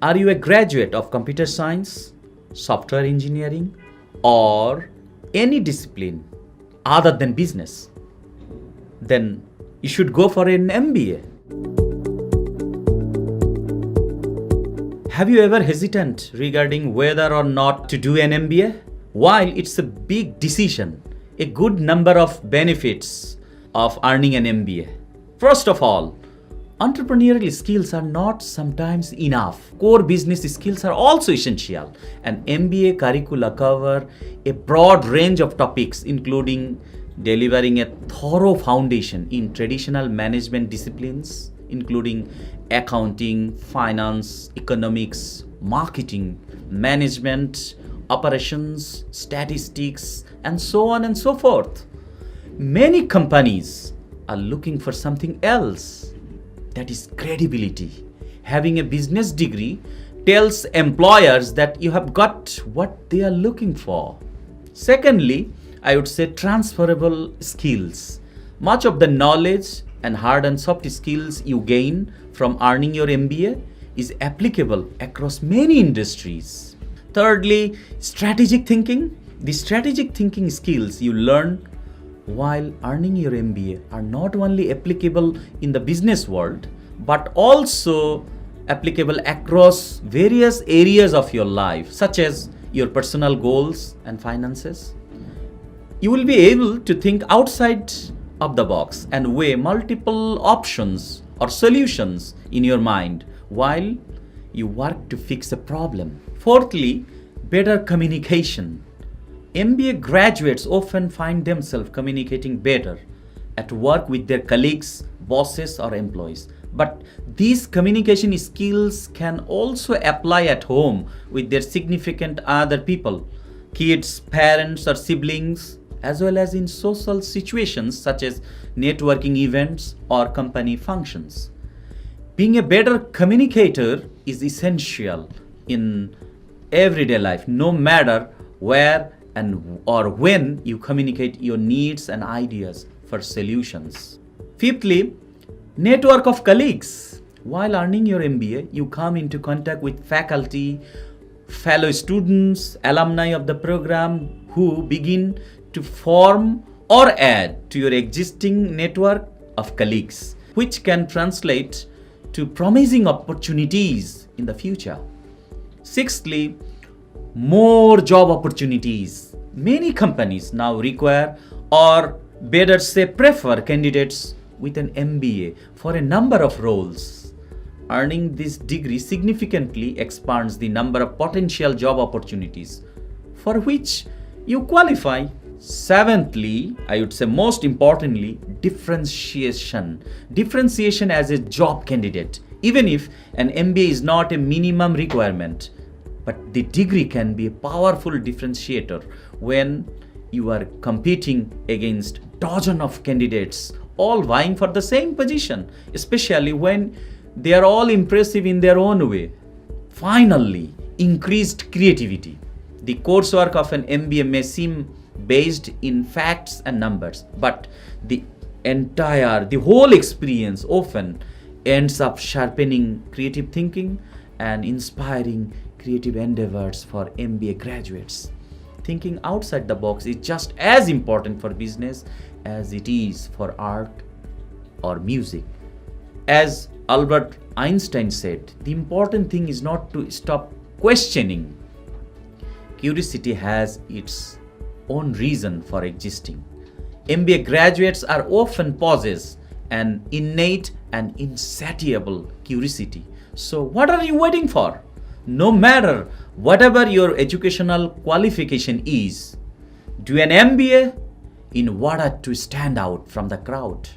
Are you a graduate of computer science, software engineering, or any discipline other than business? Then you should go for an MBA. Have you ever hesitant regarding whether or not to do an MBA? While it's a big decision, a good number of benefits of earning an MBA. First of all, entrepreneurial skills are not sometimes enough. Core business skills are also essential. An MBA curricula cover a broad range of topics, including delivering a thorough foundation in traditional management disciplines, including accounting, finance, economics, marketing, management, operations, statistics, and so on and so forth. Many companies are looking for something else, that is credibility. Having a business degree tells employers that you have got what they are looking for. Secondly, I would say transferable skills. Much of the knowledge and hard and soft skills you gain from earning your MBA is applicable across many industries. Thirdly, strategic thinking. The strategic thinking skills you learn while earning your MBA are not only applicable in the business world, but also applicable across various areas of your life, such as your personal goals and finances. You will be able to think outside of the box and weigh multiple options or solutions in your mind while you work to fix a problem. Fourthly, better communication. MBA graduates often find themselves communicating better at work with their colleagues, bosses, or employees. But these communication skills can also apply at home with their significant other people, kids, parents, or siblings, as well as in social situations such as networking events or company functions. Being a better communicator is essential in everyday life, no matter where and or when you communicate your needs and ideas for solutions. Fifthly, network of colleagues. While earning your MBA, you come into contact with faculty, fellow students, alumni of the program who begin to form or add to your existing network of colleagues, which can translate to promising opportunities in the future. Sixthly, more job opportunities. Many companies now require, or better say prefer, candidates with an MBA for a number of roles. Earning this degree significantly expands the number of potential job opportunities for which you qualify. Seventhly, I would say most importantly, differentiation. Differentiation as a job candidate. Even if an MBA is not a minimum requirement, but the degree can be a powerful differentiator when you are competing against dozens of candidates all vying for the same position, especially when they are all impressive in their own way. Finally, increased creativity. The coursework of an MBA may seem based in facts and numbers, but the whole experience often ends up sharpening creative thinking and inspiring creative endeavors for MBA graduates. Thinking outside the box is just as important for business as it is for art or music. As Albert Einstein said, the important thing is not to stop questioning. Curiosity has its own reason for existing. MBA graduates are often possess an innate and insatiable curiosity. So what are you waiting for? No matter whatever your educational qualification is, do an MBA in order to stand out from the crowd.